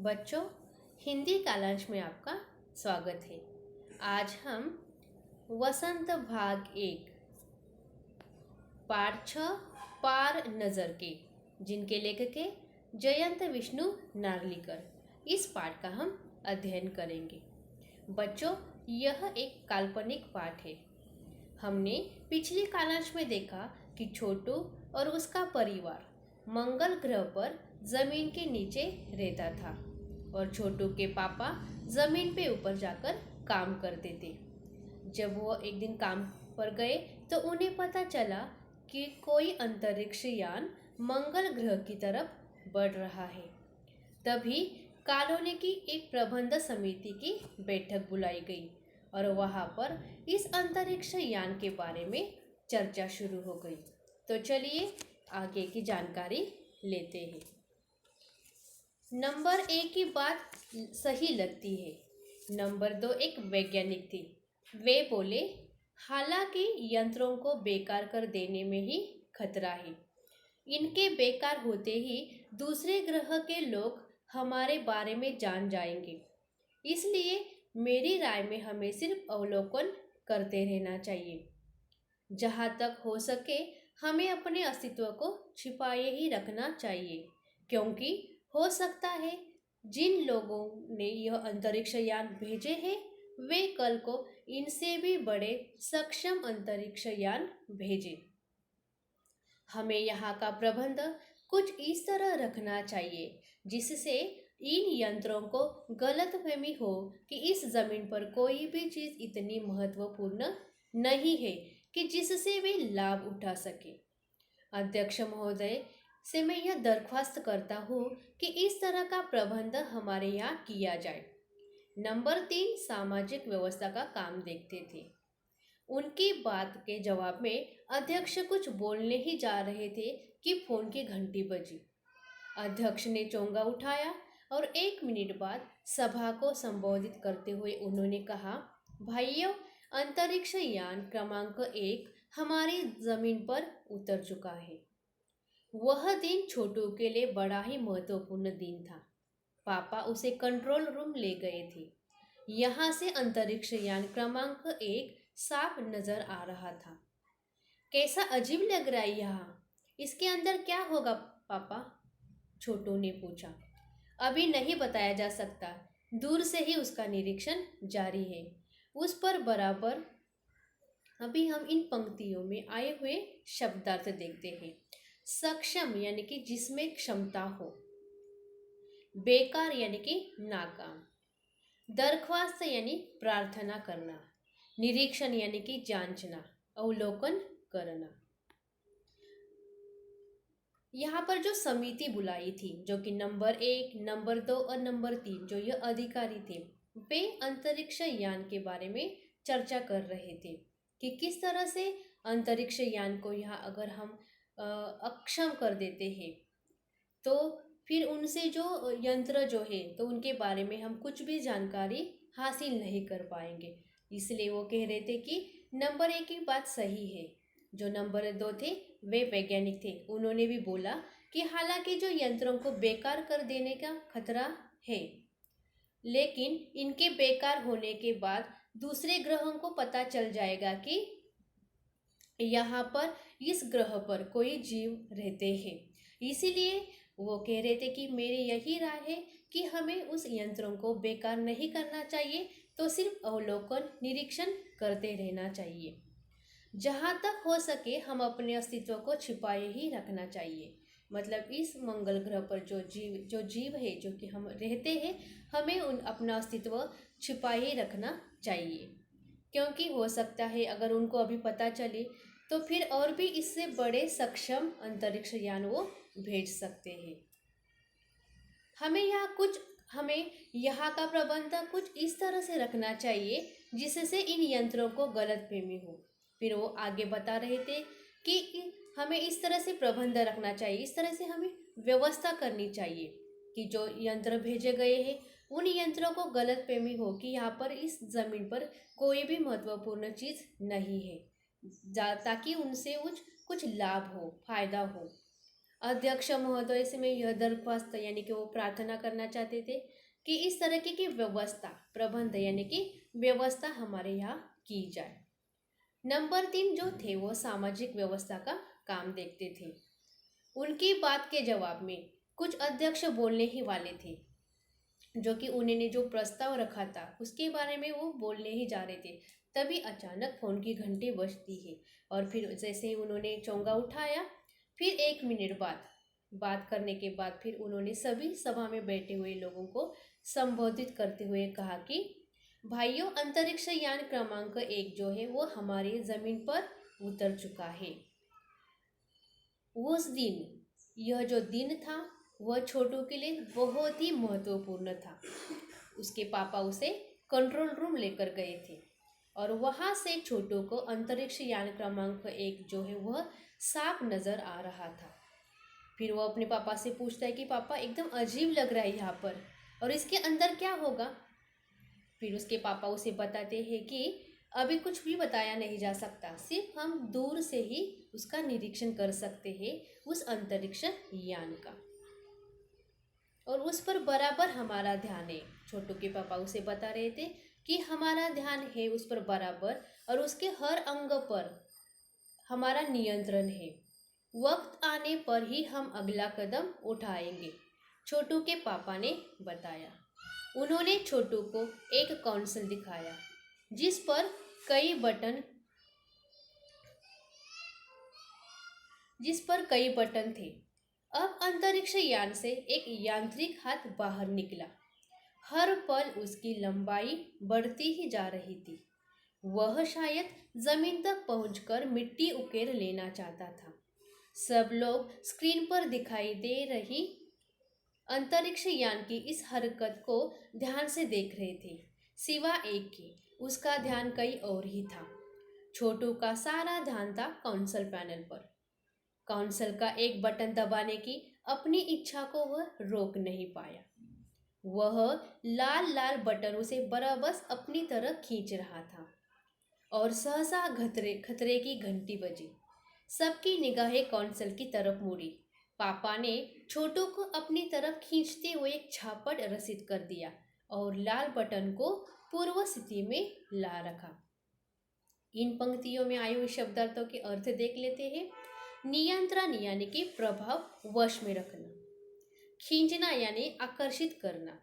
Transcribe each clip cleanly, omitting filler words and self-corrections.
बच्चों, हिंदी कालांश में आपका स्वागत है। आज हम वसंत भाग 1 पाठ 6 पार नजर के, जिनके लेखक है जयंत विष्णु नार्लिकर, इस पाठ का हम अध्ययन करेंगे। बच्चों, यह एक काल्पनिक पाठ है। हमने पिछली कालांश में देखा कि छोटू और उसका परिवार मंगल ग्रह पर जमीन के नीचे रहता था और छोटू के पापा जमीन पे ऊपर जाकर काम करते थे। जब वो एक दिन काम पर गए तो उन्हें पता चला कि कोई अंतरिक्ष यान मंगल ग्रह की तरफ बढ़ रहा है। तभी कॉलोनी की एक प्रबंध समिति की बैठक बुलाई गई और वहां पर इस अंतरिक्ष यान के बारे में चर्चा शुरू हो गई। तो चलिए आगे की जानकारी लेते हैं। नंबर 1 की बात सही लगती है। नंबर 2 एक वैज्ञानिक थे। वे बोले, हालांकि यंत्रों को बेकार कर देने में ही खतरा है। इनके बेकार होते ही दूसरे ग्रह के लोग हमारे बारे में जान जाएंगे। इसलिए मेरी राय में हमें सिर्फ अवलोकन करते रहना चाहिए। जहाँ तक हो सके हमें अपने अस्तित्व को छिपाए ही रखना चाहिए, क्योंकि हो सकता है जिन लोगों ने यह अंतरिक्ष यान भेजे हैं वे कल को इनसे भी बड़े सक्षम अंतरिक्ष यान भेजें। हमें यहाँ का प्रबंध कुछ इस तरह रखना चाहिए जिससे इन यंत्रों को गलतफहमी हो कि इस जमीन पर कोई भी चीज इतनी महत्वपूर्ण नहीं है कि जिससे वे लाभ उठा सके। अध्यक्ष महोदय से मैं यह दरख्वास्त करता हूँ कि इस तरह का प्रबंध हमारे यहाँ किया जाए। नंबर 3 सामाजिक व्यवस्था का काम देखते थे। उनकी बात के जवाब में अध्यक्ष कुछ बोलने ही जा रहे थे कि फोन की घंटी बजी। अध्यक्ष ने चोंगा उठाया और 1 मिनट बाद सभा को संबोधित करते हुए उन्होंने कहा, भाइयों, अंतरिक्ष यान क्रमांक 1 हमारी जमीन पर उतर चुका है। वह दिन छोटू के लिए बड़ा ही महत्वपूर्ण दिन था। पापा उसे कंट्रोल रूम ले गए थे। यहाँ से अंतरिक्ष यान क्रमांक 1 साफ नजर आ रहा था। कैसा अजीब लग रहा है यहाँ, इसके अंदर क्या होगा पापा? छोटू ने पूछा। अभी नहीं बताया जा सकता, दूर से ही उसका निरीक्षण जारी है। उस पर बराबर अभी हम इन पंक्तियों में आए हुए शब्दार्थ देखते हैं। सक्षम यानी कि जिसमें क्षमता हो, बेकार यानी कि नाकाम, दरख्वास्त यानी प्रार्थना करना, निरीक्षण यानी कि जांचना, अवलोकन करना। यहाँ पर जो समिति बुलाई थी, जो कि नंबर 1, नंबर 2 और नंबर 3 जो यह अधिकारी थे, वे अंतरिक्ष यान के बारे में चर्चा कर रहे थे कि किस तरह से अंतरिक्ष यान को यहाँ अगर हम अक्षम कर देते हैं तो फिर उनसे जो यंत्र जो है तो उनके बारे में हम कुछ भी जानकारी हासिल नहीं कर पाएंगे। इसलिए वो कह रहे थे कि नंबर 1 की बात सही है। जो नंबर 2 थे वे वैज्ञानिक थे। उन्होंने भी बोला कि हालांकि जो यंत्रों को बेकार कर देने का खतरा है, लेकिन इनके बेकार होने के बाद दूसरे ग्रहों को पता चल जाएगा कि यहाँ पर इस ग्रह पर कोई जीव रहते हैं। इसीलिए वो कह रहे थे कि मेरी यही राय है कि हमें उस यंत्रों को बेकार नहीं करना चाहिए, तो सिर्फ अवलोकन निरीक्षण करते रहना चाहिए। जहाँ तक हो सके हम अपने अस्तित्व को छिपाए ही रखना चाहिए। मतलब इस मंगल ग्रह पर जो जीव है, जो कि हम रहते हैं, हमें अपना अस्तित्व छिपाए ही रखना चाहिए, क्योंकि हो सकता है अगर उनको अभी पता चले तो फिर और भी इससे बड़े सक्षम अंतरिक्ष यान वो भेज सकते हैं। हमें यहाँ का प्रबंध कुछ इस तरह से रखना चाहिए जिससे इन यंत्रों को गलतफहमी हो। फिर वो आगे बता रहे थे कि हमें इस तरह से प्रबंध रखना चाहिए, इस तरह से हमें व्यवस्था करनी चाहिए कि जो यंत्र भेजे गए हैं उन यंत्रों को गलतफहमी हो कि यहाँ पर इस जमीन पर कोई भी महत्वपूर्ण चीज़ नहीं है, ताकि उनसे कुछ लाभ हो, फायदा हो। अध्यक्ष महोदय से मैं यह दरख्वास्त यानी कि वो प्रार्थना करना चाहते थे कि इस तरीके की व्यवस्था प्रबंध यानी कि व्यवस्था हमारे यहाँ की जाए। नंबर 3 जो थे वो सामाजिक व्यवस्था का काम देखते थे। उनकी बात के जवाब में कुछ अध्यक्ष बोलने ही वाले थे, जो कि उन्होंने जो प्रस्ताव रखा था उसके बारे में वो बोलने ही जा रहे थे। तभी अचानक फोन की घंटी बजती है और फिर जैसे ही उन्होंने चोंगा उठाया, फिर 1 मिनट बाद बात करने के बाद फिर उन्होंने सभी सभा में बैठे हुए लोगों को संबोधित करते हुए कहा कि भाइयों, अंतरिक्ष यान क्रमांक 1 जो है वो हमारी जमीन पर उतर चुका है। उस दिन यह जो दिन था वह छोटू के लिए बहुत ही महत्वपूर्ण था। उसके पापा उसे कंट्रोल रूम लेकर गए थे और वहाँ से छोटू को अंतरिक्ष यान क्रमांक 1 जो है वह साफ नज़र आ रहा था। फिर वो अपने पापा से पूछता है कि पापा, एकदम अजीब लग रहा है यहाँ पर, और इसके अंदर क्या होगा। फिर उसके पापा उसे बताते हैं कि अभी कुछ भी बताया नहीं जा सकता, सिर्फ हम दूर से ही उसका निरीक्षण कर सकते हैं, उस अंतरिक्ष यान का, और उस पर बराबर हमारा ध्यान है। छोटू के पापा उसे बता रहे थे कि हमारा ध्यान है उस पर बराबर, और उसके हर अंग पर हमारा नियंत्रण है। वक्त आने पर ही हम अगला कदम उठाएंगे, छोटू के पापा ने बताया। उन्होंने छोटू को एक कंसोल दिखाया जिस पर कई बटन थे। अब अंतरिक्ष यान से एक यांत्रिक हाथ बाहर निकला। हर पल उसकी लंबाई बढ़ती ही जा रही थी। वह शायद जमीन तक पहुंचकर मिट्टी उकेर लेना चाहता था। सब लोग स्क्रीन पर दिखाई दे रही अंतरिक्ष यान की इस हरकत को ध्यान से देख रहे थे, सिवा एक के। उसका ध्यान कहीं और ही था। छोटू का सारा ध्यान था कंसोल पैनल पर। कंसोल का एक बटन दबाने की अपनी इच्छा को वह रोक नहीं पाया। वह लाल लाल बटन उसे बराबर अपनी तरफ खींच रहा था और सहसा खतरे की घंटी बजी। सबकी निगाहें कंसोल की तरफ मुड़ी। पापा ने छोटू को अपनी तरफ खींचते हुए एक झापट रसीद कर दिया और लाल बटन को पूर्व स्थिति में ला रखा। इन पंक्तियों में आए हुए शब्दार्थों के अर्थ देख लेते हैं। नियंत्रण यानी कि प्रभाव वश में रखना, खींचना यानी आकर्षित करना,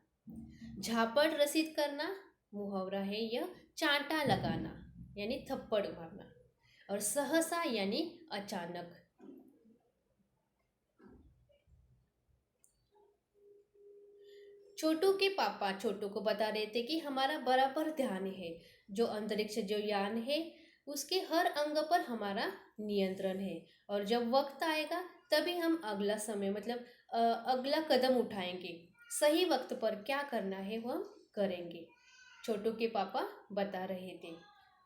झापड़ रसीद करना मुहावरा है यह, चांटा लगाना यानी थप्पड़ मारना, और सहसा यानी अचानक। छोटू के पापा छोटू को बता रहे थे कि हमारा बराबर ध्यान है, जो अंतरिक्ष जो यान है उसके हर अंग पर हमारा नियंत्रण है, और जब वक्त आएगा तभी हम अगला समय मतलब अगला कदम उठाएंगे। सही वक्त पर क्या करना है वो हम करेंगे, छोटू के पापा बता रहे थे।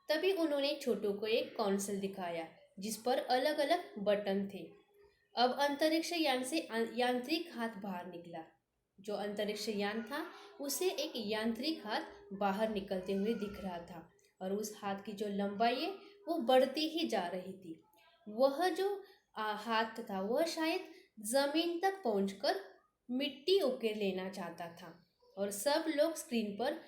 तभी उन्होंने छोटू को एक कंसोल दिखाया जिस पर अलग अलग बटन थे। अब अंतरिक्ष यान से यांत्रिक हाथ बाहर निकला। जो अंतरिक्ष यान था उसे एक यांत्रिक हाथ बाहर निकलते हुए दिख रहा था, और उस हाथ की जो लंबाई है वो बढ़ती ही जा रही थी। वह जो हाथ था वह शायद जमीन तक पहुंचकर मिट्टी उकेर लेना चाहता था, और सब लोग स्क्रीन पर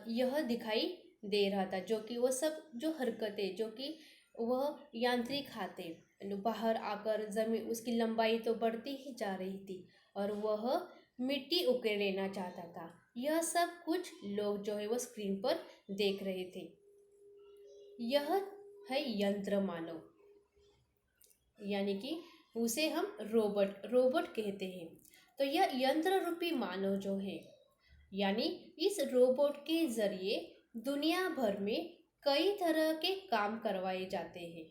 यह दिखाई दे रहा था, जो कि वह सब जो हरकतें जो कि वह यांत्रिक हाथें बाहर आकर जमीन, उसकी लंबाई तो बढ़ती ही जा रही थी और वह मिट्टी उकेर लेना चाहता था। यह सब कुछ लोग जो है वो स्क्रीन पर देख रहे थे। यह है यंत्र मानव, यानी कि उसे हम रोबोट कहते हैं। तो यह यंत्र रूपी मानव जो है, यानी इस रोबोट के जरिए दुनिया भर में कई तरह के काम करवाए जाते हैं।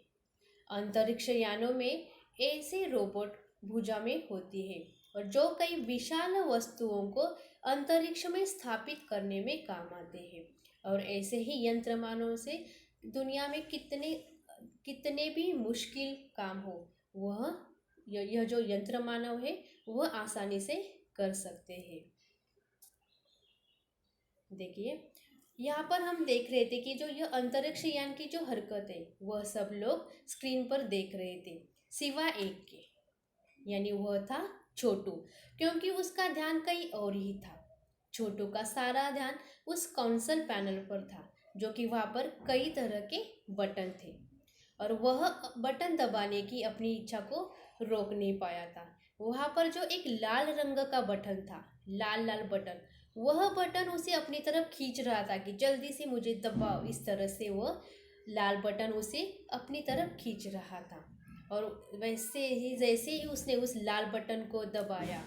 अंतरिक्ष यानों में ऐसे रोबोट भुजा में होती है और जो कई विशाल वस्तुओं को अंतरिक्ष में स्थापित करने में काम आते हैं। और ऐसे ही यंत्र मानव से दुनिया में कितने भी मुश्किल काम हो वह यह जो यंत्र मानव है वह आसानी से कर सकते हैं। देखिए यहाँ पर हम देख रहे थे कि जो यह अंतरिक्ष यान की जो हरकत है वह सब लोग स्क्रीन पर देख रहे थे, सिवा एक के। यानी वह था छोटू, क्योंकि उसका ध्यान कहीं और ही था। छोटू का सारा ध्यान उस कंसोल पैनल पर था, जो कि वहाँ पर कई तरह के बटन थे और वह बटन दबाने की अपनी इच्छा को रोक नहीं पाया था। वहाँ पर जो एक लाल रंग का बटन था, लाल लाल बटन, वह बटन उसे अपनी तरफ खींच रहा था कि जल्दी से मुझे दबाओ। इस तरह से वह लाल बटन उसे अपनी तरफ खींच रहा था। और वैसे ही जैसे ही उसने उस लाल बटन को दबाया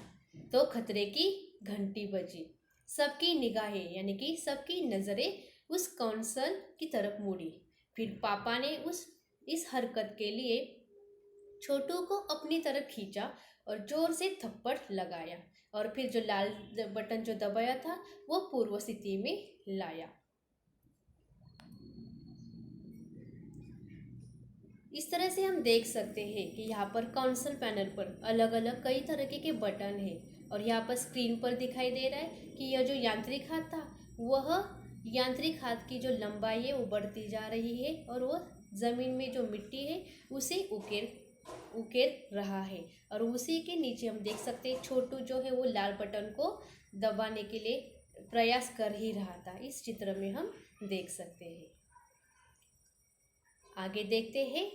तो खतरे की घंटी बजी। सबकी निगाहें यानी कि सबकी नज़रें उस कंसोल की तरफ मुड़ी। फिर पापा ने इस हरकत के लिए छोटू को अपनी तरफ खींचा और जोर से थप्पड़ लगाया और फिर जो लाल बटन जो दबाया था वो पूर्व स्थिति में लाया। इस तरह से हम देख सकते हैं कि यहाँ पर कंसोल पैनल पर अलग अलग कई तरह के बटन है और यहाँ पर स्क्रीन पर दिखाई दे रहा है कि यह जो यांत्रिक हाथ था वह यांत्रिक हाथ की जो लंबाई है वो बढ़ती जा रही है और वह ज़मीन में जो मिट्टी है उसे उकेर रहा है। और उसी के नीचे हम देख सकते हैं छोटू जो है वो लाल बटन को दबाने के लिए प्रयास कर ही रहा था। इस चित्र में हम देख सकते हैं। आगे देखते हैं।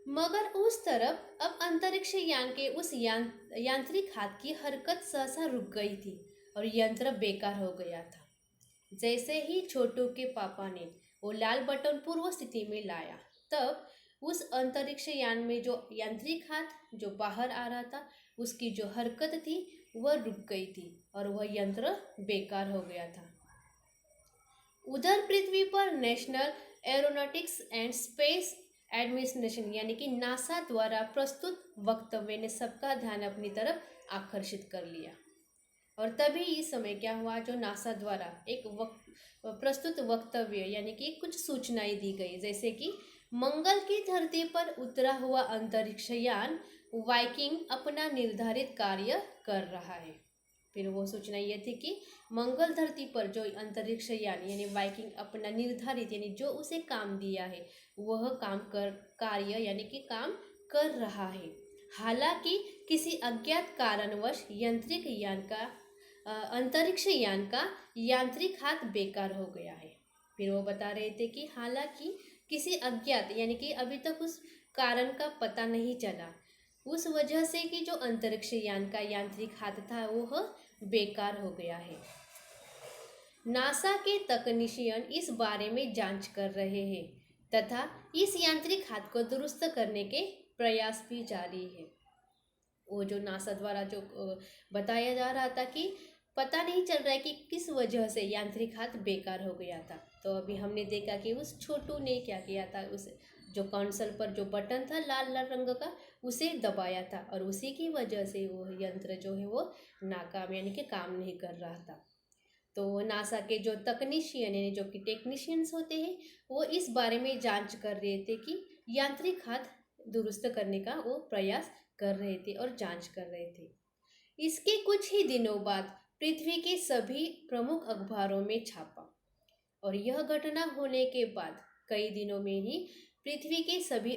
मगर उस तरफ अब अंतरिक्ष यान के उस यांत्रिक हाथ की हरकत सहसा रुक गई थी और यंत्र बेकार हो गया था। जैसे ही छोटू के पापा ने वो लाल बटन पूर्व स्थिति में लाया, तब उस अंतरिक्ष यान में जो यांत्रिक हाथ जो बाहर आ रहा था उसकी जो हरकत थी वह रुक गई थी और वह यंत्र बेकार हो गया था। उधर पृथ्वी पर national aeronautics and space administration यानी कि नासा द्वारा प्रस्तुत वक्तव्य ने सबका ध्यान अपनी तरफ आकर्षित कर लिया। और तभी इस समय क्या हुआ, जो नासा द्वारा एक प्रस्तुत वक्तव्य यानी कि कुछ सूचनाएं दी गई, जैसे कि मंगल की धरती पर उतरा हुआ अंतरिक्ष यान वाइकिंग अपना निर्धारित कार्य कर रहा है। फिर वो सूचना ये थी कि मंगल धरती पर जो अंतरिक्ष यान यानी वाइकिंग अपना निर्धारित यानी जो उसे काम दिया है वह कार्य यानी कि काम कर रहा है। हालांकि किसी अज्ञात कारणवश अंतरिक्ष यान का यांत्रिक हाथ बेकार हो गया है। फिर वो बता रहे थे कि हालांकि किसी अज्ञात यानी कि अभी तक उस कारण का पता नहीं चला, उस वजह से कि जो अंतरिक्ष यान का यांत्रिक हाथ था वह बेकार हो गया है। नासा के तकनीशियन इस बारे में जांच कर रहे हैं तथा इस यांत्रिक हाथ को दुरुस्त करने के प्रयास भी जारी है। वो जो नासा द्वारा जो बताया जा रहा था कि पता नहीं चल रहा है कि किस वजह से यांत्रिक हाथ बेकार हो गया था, तो अभी हमने देखा कि उस छोटू ने क्या किया था, उस जो कंसोल पर जो बटन था लाल लाल रंग का उसे दबाया था और उसी की वजह से वो यंत्र जो है वो नाकाम यानी कि काम नहीं कर रहा था। तो नासा के जो तकनीशियन यानी जो कि टेक्नीशियंस होते हैं वो इस बारे में जांच कर रहे थे कि यांत्रिक हाथ दुरुस्त करने का वो प्रयास कर रहे थे और जांच कर रहे थे। इसके कुछ ही दिनों बाद पृथ्वी के सभी प्रमुख अखबारों में छापा और यह घटना होने के बाद कई दिनों में ही पृथ्वी के सभी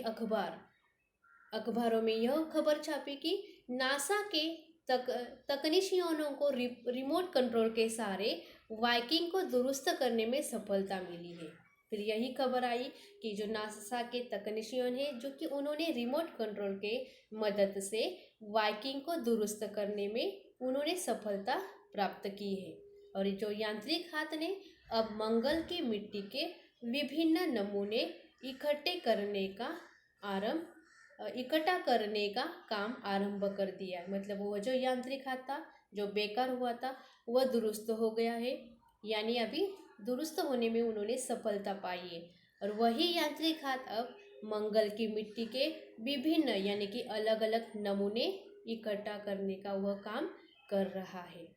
अखबारों में यह खबर छापी कि नासा के तकनीशियनों को रिमोट कंट्रोल के सहारे वाइकिंग को दुरुस्त करने में सफलता मिली है। फिर यही खबर आई कि जो नासा के तकनीशियन है जो कि उन्होंने रिमोट कंट्रोल के मदद से वाइकिंग को दुरुस्त करने में उन्होंने सफलता प्राप्त की है और जो यांत्रिक हाथ ने अब मंगल की मिट्टी के विभिन्न नमूने इकट्ठा करने का काम आरंभ कर दिया है। मतलब वो जो यांत्रिक हाथ था जो बेकार हुआ था वह दुरुस्त हो गया है, यानी अभी दुरुस्त होने में उन्होंने सफलता पाई है और वही यांत्रिक हाथ अब मंगल की मिट्टी के विभिन्न यानी कि अलग अलग नमूने इकट्ठा करने का वह काम कर रहा है।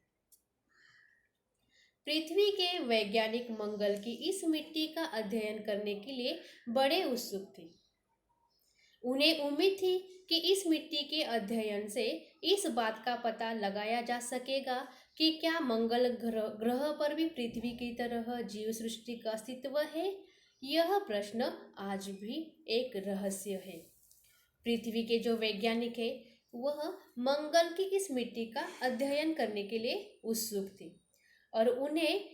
पृथ्वी के वैज्ञानिक मंगल की इस मिट्टी का अध्ययन करने के लिए बड़े उत्सुक थे। उन्हें उम्मीद थी कि इस मिट्टी के अध्ययन से इस बात का पता लगाया जा सकेगा कि क्या मंगल ग्रह पर भी पृथ्वी की तरह जीव सृष्टि का अस्तित्व है। यह प्रश्न आज भी एक रहस्य है। पृथ्वी के जो वैज्ञानिक है वह मंगल की इस मिट्टी का अध्ययन करने के लिए उत्सुक थी और उन्हें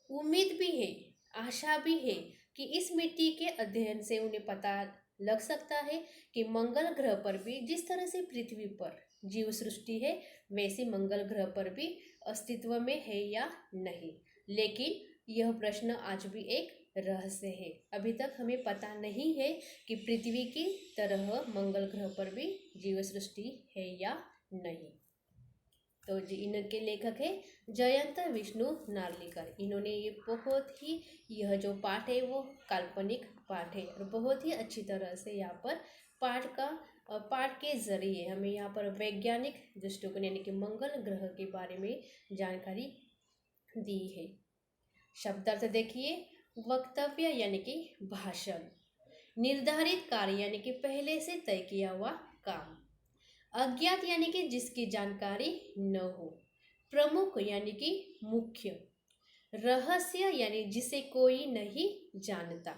उम्मीद भी है, आशा भी है कि इस मिट्टी के अध्ययन से उन्हें पता लग सकता है कि मंगल ग्रह पर भी जिस तरह से पृथ्वी पर जीव सृष्टि है वैसे मंगल ग्रह पर भी अस्तित्व में है या नहीं। लेकिन यह प्रश्न आज भी एक रहस्य है। अभी तक हमें पता नहीं है कि पृथ्वी की तरह मंगल ग्रह पर भी जीव सृष्टि है या नहीं। तो जी इनके लेखक है जयंत विष्णु नार्लिकर। इन्होंने ये बहुत ही यह जो पाठ है वो काल्पनिक पाठ है और बहुत ही अच्छी तरह से यहाँ पर पाठ के जरिए हमें यहाँ पर वैज्ञानिक दृष्टिकोण यानी कि मंगल ग्रह के बारे में जानकारी दी है। शब्दार्थ देखिए, वक्तव्य यानी कि भाषण, निर्धारित कार्य यानी कि पहले से तय किया हुआ काम, अज्ञात यानी कि जिसकी जानकारी न हो, प्रमुख यानी कि मुख्य, रहस्य यानी जिसे कोई नहीं जानता।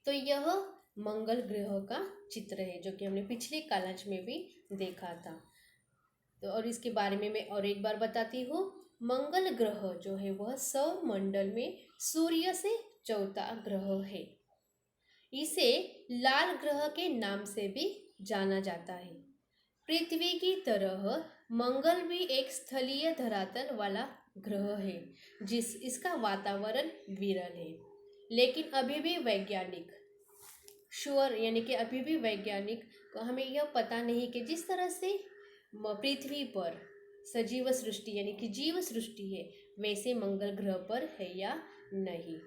तो यह मंगल ग्रह का चित्र है जो कि हमने पिछले कालांश में भी देखा था। तो और इसके बारे में मैं और एक बार बताती हूँ। मंगल ग्रह जो है वह सौर मंडल में सूर्य से चौथा ग्रह है। इसे लाल ग्रह के नाम से भी जाना जाता है। पृथ्वी की तरह मंगल भी एक स्थलीय धरातल वाला ग्रह है इसका वातावरण विरल है। लेकिन अभी भी वैज्ञानिक यानी कि अभी भी वैज्ञानिक को हमें यह पता नहीं कि जिस तरह से पृथ्वी पर सजीव सृष्टि यानी कि जीव सृष्टि है वैसे मंगल ग्रह पर है या नहीं।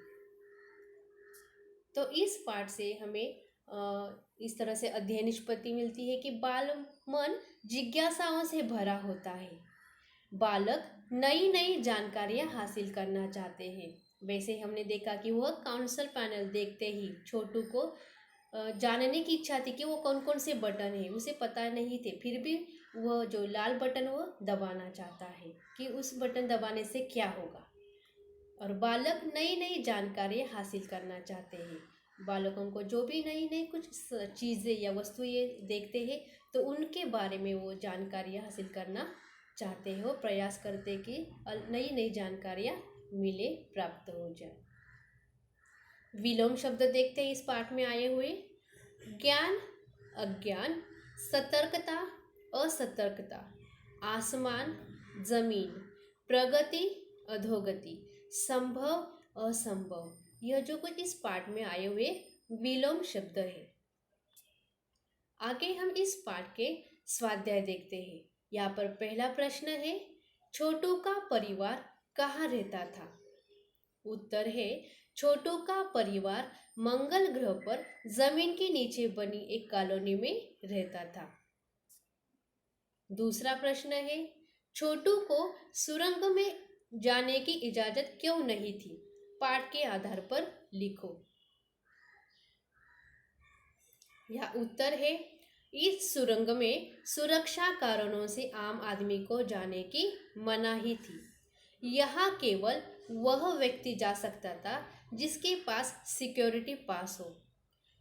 तो इस पाठ से हमें इस तरह से अध्ययन निष्पत्ति मिलती है कि बाल मन जिज्ञासाओं से भरा होता है। बालक नई नई जानकारियां हासिल करना चाहते हैं। वैसे हमने देखा कि वह काउंसिल पैनल देखते ही छोटू को जानने की इच्छा थी कि वो कौन कौन से बटन है, उसे पता नहीं थे, फिर भी वह जो लाल बटन वो दबाना चाहता है कि उस बटन दबाने से क्या होगा। और बालक नई नई जानकारियाँ हासिल करना चाहते हैं। बालकों को जो भी नई नई कुछ चीज़ें या वस्तुएं देखते हैं तो उनके बारे में वो जानकारियाँ हासिल करना चाहते हैं, वो प्रयास करते कि नई नई जानकारियाँ मिले, प्राप्त हो जाए। विलोम शब्द देखते हैं इस पाठ में आए हुए। ज्ञान, अज्ञान, सतर्कता, असतर्कता, आसमान, जमीन, प्रगति, अधोगति, संभव, असंभव, यह जो कुछ इस पाठ में आए हुए विलोम शब्द है। आगे हम इस पाठ के स्वाध्याय देखते हैं। यहाँ पर पहला प्रश्न है, छोटू का परिवार कहाँ रहता था? उत्तर है, छोटू का परिवार मंगल ग्रह पर जमीन के नीचे बनी एक कॉलोनी में रहता था। दूसरा प्रश्न है, छोटू को सुरंग में जाने की इजाजत क्यों नहीं थी? पाठ के आधार पर लिखो। यह उत्तर है, इस सुरंग में सुरक्षा कारणों से आम आदमी को जाने की मनाही थी। यहाँ केवल वह व्यक्ति जा सकता था जिसके पास सिक्योरिटी पास हो।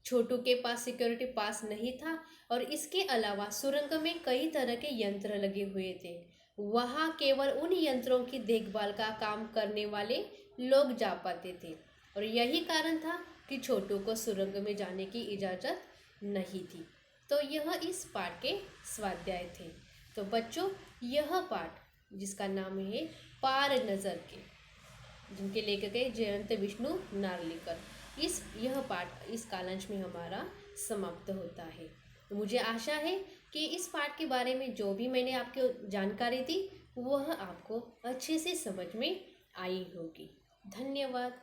छोटू के पास सिक्योरिटी पास नहीं था और इसके अलावा सुरंग में कई तरह के यंत्र लगे हुए थे। वहाँ केवल उन यंत्रों की देखभाल का काम करने वाले लोग जा पाते थे और यही कारण था कि छोटू को सुरंग में जाने की इजाज़त नहीं थी। तो यह इस पाठ के स्वाध्याय थे। तो बच्चों, यह पाठ जिसका नाम है पार नज़र के, जिनके लेखक है जयंत विष्णु नार्लिकर, यह पाठ इस कालांश में हमारा समाप्त होता है। तो मुझे आशा है कि इस पाठ के बारे में जो भी मैंने आपको जानकारी दी वह आपको अच्छे से समझ में आई होगी। धन्यवाद।